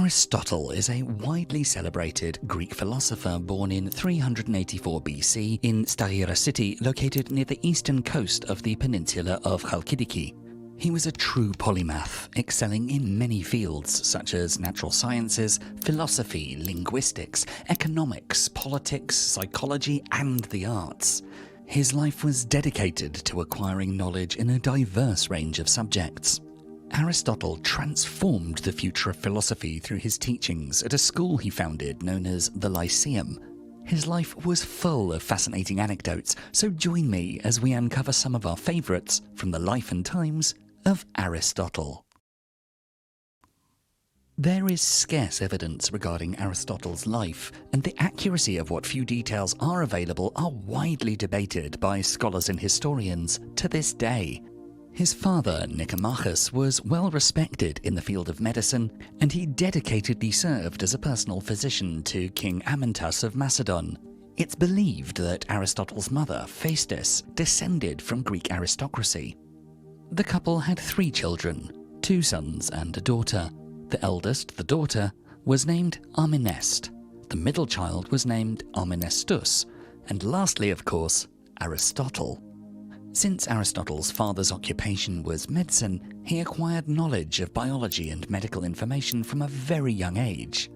Aristotle is a widely celebrated Greek philosopher born in 384 BC in Stagira city located near the eastern coast of the peninsula of Chalkidiki. He was a true polymath, excelling in many fields such as natural sciences, philosophy, linguistics, economics, politics, psychology, and the arts. His life was dedicated to acquiring knowledge in a diverse range of subjects. Aristotle transformed the future of philosophy through his teachings at a school he founded known as the Lyceum. His life was full of fascinating anecdotes, so join me as we uncover some of our favourites from the life and times of Aristotle. There is scarce evidence regarding Aristotle's life, and the accuracy of what few details are available are widely debated by scholars and historians to this day. His father, Nicomachus, was well respected in the field of medicine, and he dedicatedly served as a personal physician to King Amyntas of Macedon. It's believed that Aristotle's mother, Phaestus, descended from Greek aristocracy. The couple had 3 children, 2 sons and a daughter. The eldest, the daughter, was named Armενeste. The middle child was named Armενεστος, and lastly, of course, Aristotle. Since Aristotle's father's occupation was medicine, he acquired knowledge of biology and medical information from a very young age.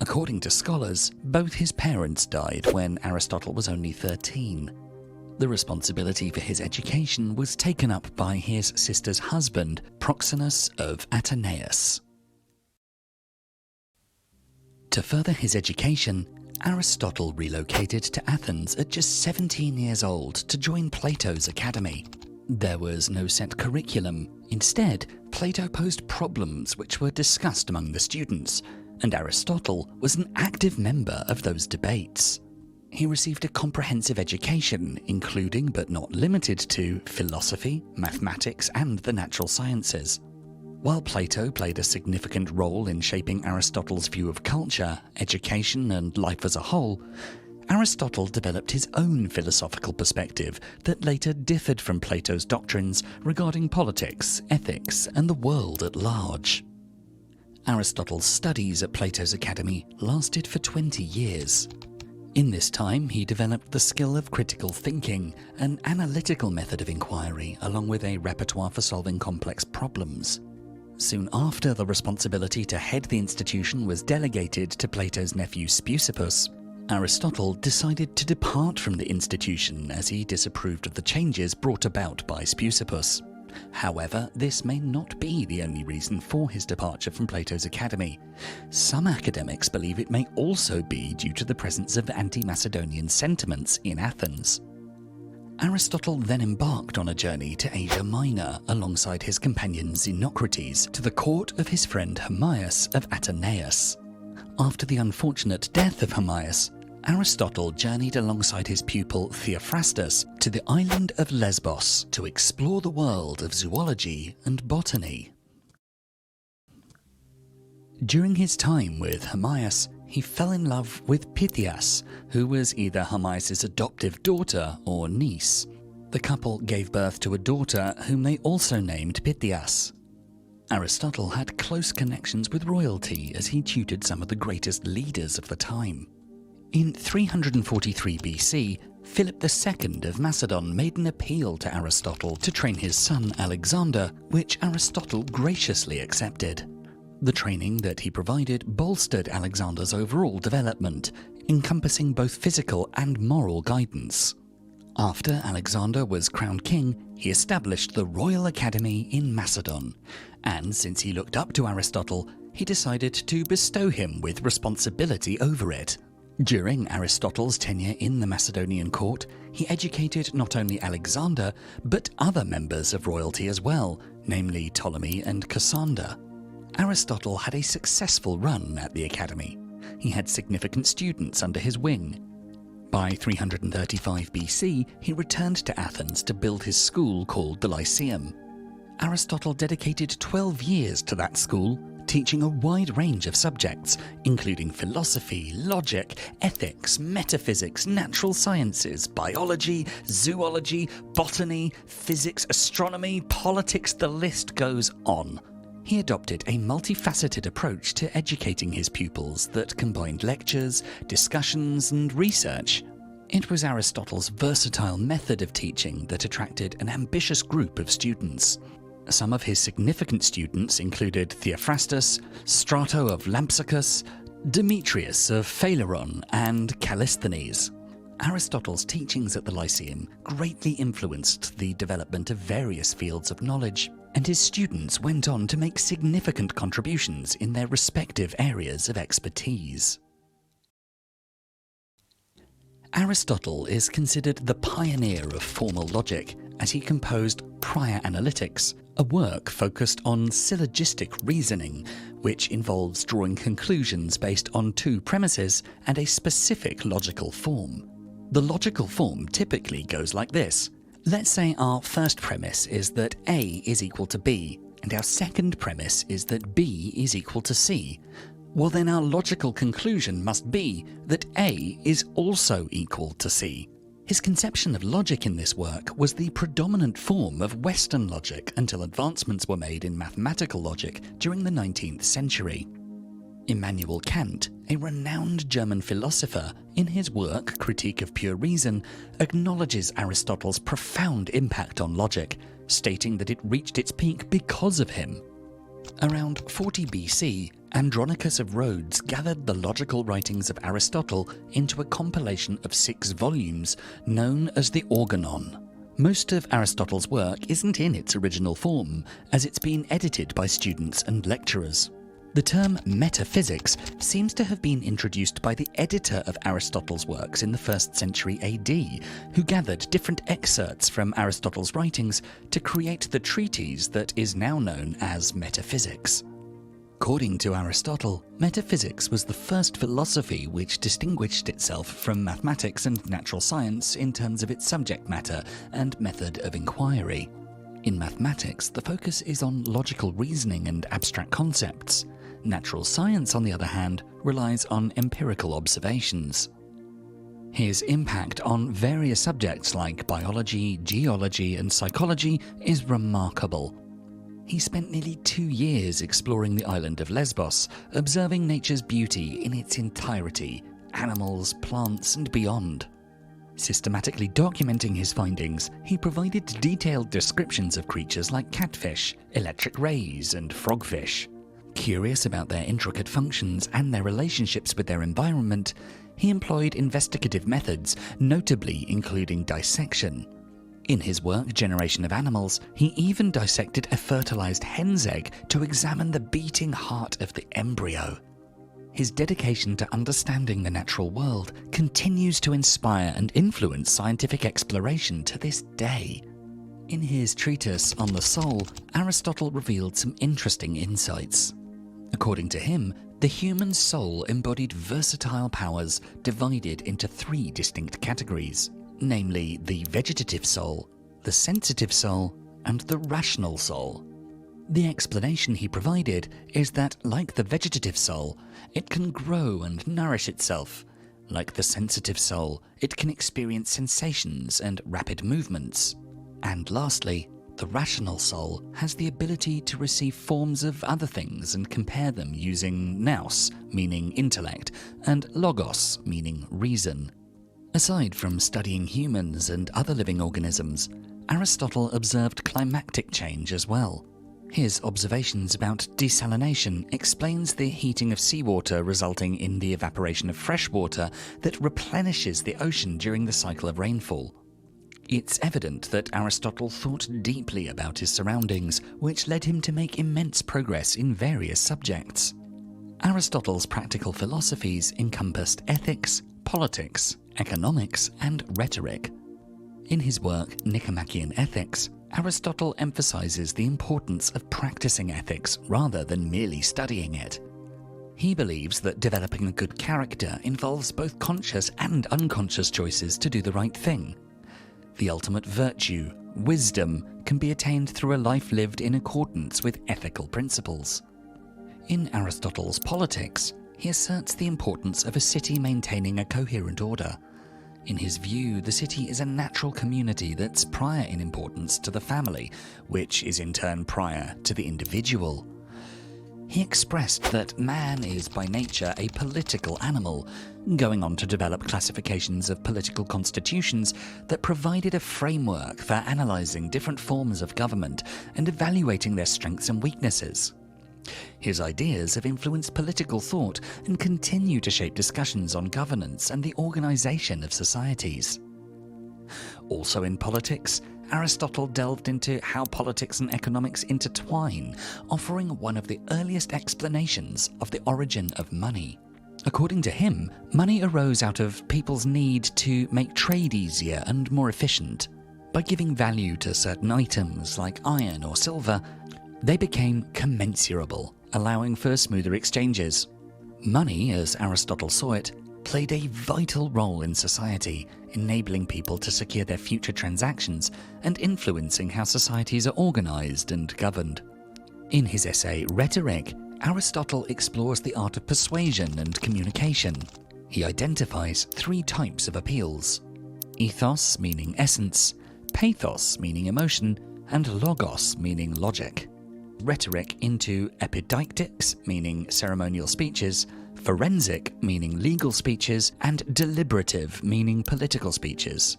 According to scholars, both his parents died when Aristotle was only 13. The responsibility for his education was taken up by his sister's husband, Proxenus of Ateneus. To further his education, Aristotle relocated to Athens at just 17 years old to join Plato's academy. There was no set curriculum. Instead, Plato posed problems which were discussed among the students, and Aristotle was an active member of those debates. He received a comprehensive education, including but not limited to philosophy, mathematics, and the natural sciences. While Plato played a significant role in shaping Aristotle's view of culture, education, and life as a whole, Aristotle developed his own philosophical perspective that later differed from Plato's doctrines regarding politics, ethics, and the world at large. Aristotle's studies at Plato's academy lasted for 20 years. In this time, he developed the skill of critical thinking, an analytical method of inquiry, along with a repertoire for solving complex problems. Soon after, the responsibility to head the institution was delegated to Plato's nephew Speusippus. Aristotle decided to depart from the institution as he disapproved of the changes brought about by Speusippus. However, this may not be the only reason for his departure from Plato's academy. Some academics believe it may also be due to the presence of anti-Macedonian sentiments in Athens. Aristotle then embarked on a journey to Asia Minor alongside his companion Xenocrates to the court of his friend Hermias of Ateneus. After the unfortunate death of Hermias, Aristotle journeyed alongside his pupil Theophrastus to the island of Lesbos to explore the world of zoology and botany. During his time with Hermias, he fell in love with Pythias, who was either Hermias' adoptive daughter or niece. The couple gave birth to a daughter whom they also named Pythias. Aristotle had close connections with royalty as he tutored some of the greatest leaders of the time. In 343 BC, Philip II of Macedon made an appeal to Aristotle to train his son Alexander, which Aristotle graciously accepted. The training that he provided bolstered Alexander's overall development, encompassing both physical and moral guidance. After Alexander was crowned king, he established the Royal Academy in Macedon, and since he looked up to Aristotle, he decided to bestow him with responsibility over it. During Aristotle's tenure in the Macedonian court, he educated not only Alexander, but other members of royalty as well, namely Ptolemy and Cassander. Aristotle had a successful run at the academy. He had significant students under his wing. By 335 BC, he returned to Athens to build his school called the Lyceum. Aristotle dedicated 12 years to that school, teaching a wide range of subjects, including philosophy, logic, ethics, metaphysics, natural sciences, biology, zoology, botany, physics, astronomy, politics, the list goes on. He adopted a multifaceted approach to educating his pupils that combined lectures, discussions, and research. It was Aristotle's versatile method of teaching that attracted an ambitious group of students. Some of his significant students included Theophrastus, Strato of Lampsacus, Demetrius of Phaleron, and Callisthenes. Aristotle's teachings at the Lyceum greatly influenced the development of various fields of knowledge, and his students went on to make significant contributions in their respective areas of expertise. Aristotle is considered the pioneer of formal logic, as he composed Prior Analytics, a work focused on syllogistic reasoning, which involves drawing conclusions based on two premises and a specific logical form. The logical form typically goes like this. Let's say our first premise is that A is equal to B, and our second premise is that B is equal to C. Well, then our logical conclusion must be that A is also equal to C. His conception of logic in this work was the predominant form of Western logic until advancements were made in mathematical logic during the 19th century. Immanuel Kant, a renowned German philosopher, in his work Critique of Pure Reason, acknowledges Aristotle's profound impact on logic, stating that it reached its peak because of him. Around 40 BC, Andronicus of Rhodes gathered the logical writings of Aristotle into a compilation of 6 volumes known as the Organon. Most of Aristotle's work isn't in its original form, as it's been edited by students and lecturers. The term metaphysics seems to have been introduced by the editor of Aristotle's works in the 1st century AD, who gathered different excerpts from Aristotle's writings to create the treatise that is now known as Metaphysics. According to Aristotle, metaphysics was the first philosophy which distinguished itself from mathematics and natural science in terms of its subject matter and method of inquiry. In mathematics, the focus is on logical reasoning and abstract concepts. Natural science, on the other hand, relies on empirical observations. His impact on various subjects like biology, geology, and psychology is remarkable. He spent nearly 2 years exploring the island of Lesbos, observing nature's beauty in its entirety, animals, plants, and beyond. Systematically documenting his findings, he provided detailed descriptions of creatures like catfish, electric rays, and frogfish. Curious about their intricate functions and their relationships with their environment, he employed investigative methods, notably including dissection. In his work Generation of Animals, he even dissected a fertilized hen's egg to examine the beating heart of the embryo. His dedication to understanding the natural world continues to inspire and influence scientific exploration to this day. In his treatise on the soul, Aristotle revealed some interesting insights. According to him, the human soul embodied versatile powers divided into 3 distinct categories, namely the vegetative soul, the sensitive soul, and the rational soul. The explanation he provided is that, like the vegetative soul, it can grow and nourish itself. Like the sensitive soul, it can experience sensations and rapid movements. And lastly, the rational soul has the ability to receive forms of other things and compare them using nous, meaning intellect, and logos, meaning reason. Aside from studying humans and other living organisms, Aristotle observed climactic change as well. His observations about desalination explains the heating of seawater resulting in the evaporation of fresh water that replenishes the ocean during the cycle of rainfall. It's evident that Aristotle thought deeply about his surroundings, which led him to make immense progress in various subjects. Aristotle's practical philosophies encompassed ethics, politics, economics, and rhetoric. In his work Nicomachean Ethics, Aristotle emphasizes the importance of practicing ethics rather than merely studying it. He believes that developing a good character involves both conscious and unconscious choices to do the right thing. The ultimate virtue, wisdom, can be attained through a life lived in accordance with ethical principles. In Aristotle's Politics, he asserts the importance of a city maintaining a coherent order. In his view, the city is a natural community that's prior in importance to the family, which is in turn prior to the individual. He expressed that man is by nature a political animal, going on to develop classifications of political constitutions that provided a framework for analysing different forms of government and evaluating their strengths and weaknesses. His ideas have influenced political thought and continue to shape discussions on governance and the organisation of societies. Also in politics, Aristotle delved into how politics and economics intertwine, offering one of the earliest explanations of the origin of money. According to him, money arose out of people's need to make trade easier and more efficient. By giving value to certain items like iron or silver, they became commensurable, allowing for smoother exchanges. Money, as Aristotle saw it, played a vital role in society, enabling people to secure their future transactions and influencing how societies are organised and governed. In his essay Rhetoric, Aristotle explores the art of persuasion and communication. He identifies 3 types of appeals: ethos, meaning essence, pathos, meaning emotion, and logos, meaning logic. Rhetoric into epideictics, meaning ceremonial speeches, forensic, meaning legal speeches, and deliberative, meaning political speeches.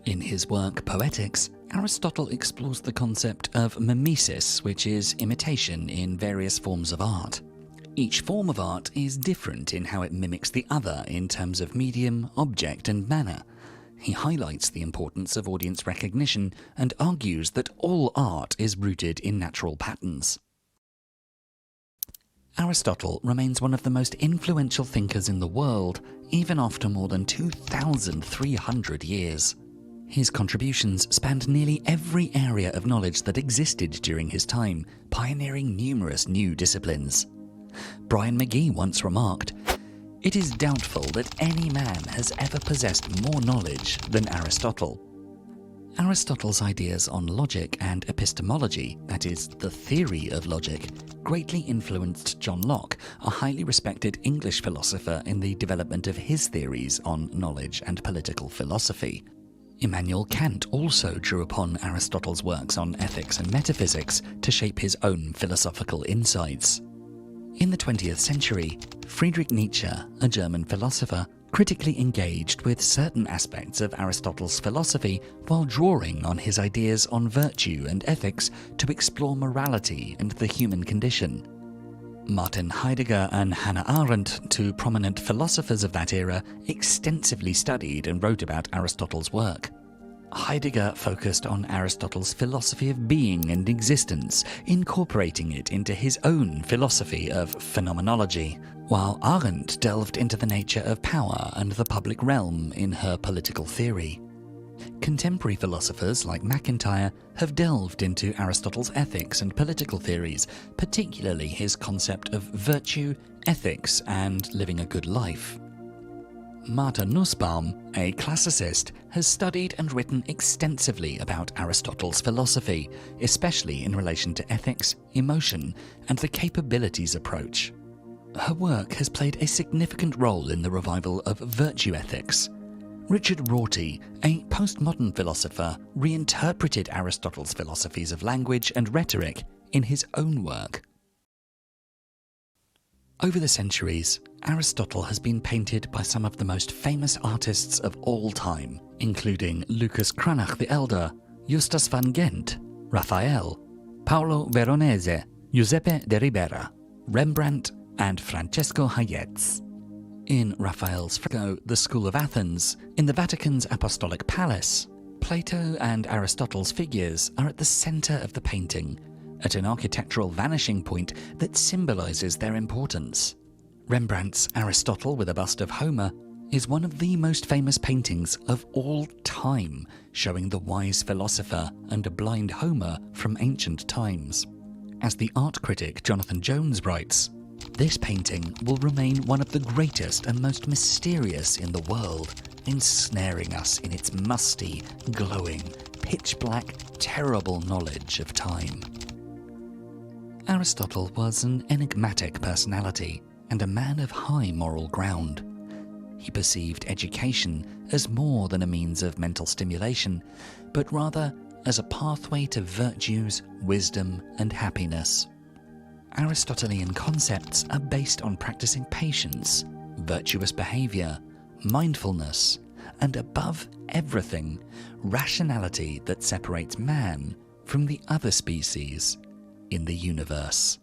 In his work Poetics, Aristotle explores the concept of mimesis, which is imitation in various forms of art. Each form of art is different in how it mimics the other in terms of medium, object, and manner. He highlights the importance of audience recognition and argues that all art is rooted in natural patterns. Aristotle remains one of the most influential thinkers in the world, even after more than 2,300 years. His contributions spanned nearly every area of knowledge that existed during his time, pioneering numerous new disciplines. Brian McGee once remarked, "It is doubtful that any man has ever possessed more knowledge than Aristotle." Aristotle's ideas on logic and epistemology, that is, the theory of logic, greatly influenced John Locke, a highly respected English philosopher, in the development of his theories on knowledge and political philosophy. Immanuel Kant also drew upon Aristotle's works on ethics and metaphysics to shape his own philosophical insights. In the 20th century, Friedrich Nietzsche, a German philosopher, critically engaged with certain aspects of Aristotle's philosophy while drawing on his ideas on virtue and ethics to explore morality and the human condition. Martin Heidegger and Hannah Arendt, 2 prominent philosophers of that era, extensively studied and wrote about Aristotle's work. Heidegger focused on Aristotle's philosophy of being and existence, incorporating it into his own philosophy of phenomenology, while Arendt delved into the nature of power and the public realm in her political theory. Contemporary philosophers like MacIntyre have delved into Aristotle's ethics and political theories, particularly his concept of virtue, ethics, and living a good life. Martha Nussbaum, a classicist, has studied and written extensively about Aristotle's philosophy, especially in relation to ethics, emotion, and the capabilities approach. Her work has played a significant role in the revival of virtue ethics. Richard Rorty, a postmodern philosopher, reinterpreted Aristotle's philosophies of language and rhetoric in his own work. Over the centuries, Aristotle has been painted by some of the most famous artists of all time, including Lucas Cranach the Elder, Justus van Gent, Raphael, Paolo Veronese, Giuseppe de Ribera, Rembrandt, and Francesco Hayez. In Raphael's fresco The School of Athens, in the Vatican's Apostolic Palace, Plato and Aristotle's figures are at the centre of the painting, at an architectural vanishing point that symbolises their importance. Rembrandt's Aristotle with a bust of Homer is one of the most famous paintings of all time, showing the wise philosopher and a blind Homer from ancient times. As the art critic Jonathan Jones writes, "This painting will remain one of the greatest and most mysterious in the world, ensnaring us in its musty, glowing, pitch-black, terrible knowledge of time." Aristotle was an enigmatic personality and a man of high moral ground. He perceived education as more than a means of mental stimulation, but rather as a pathway to virtues, wisdom, and happiness. Aristotelian concepts are based on practicing patience, virtuous behavior, mindfulness, and above everything, rationality that separates man from the other species in the universe.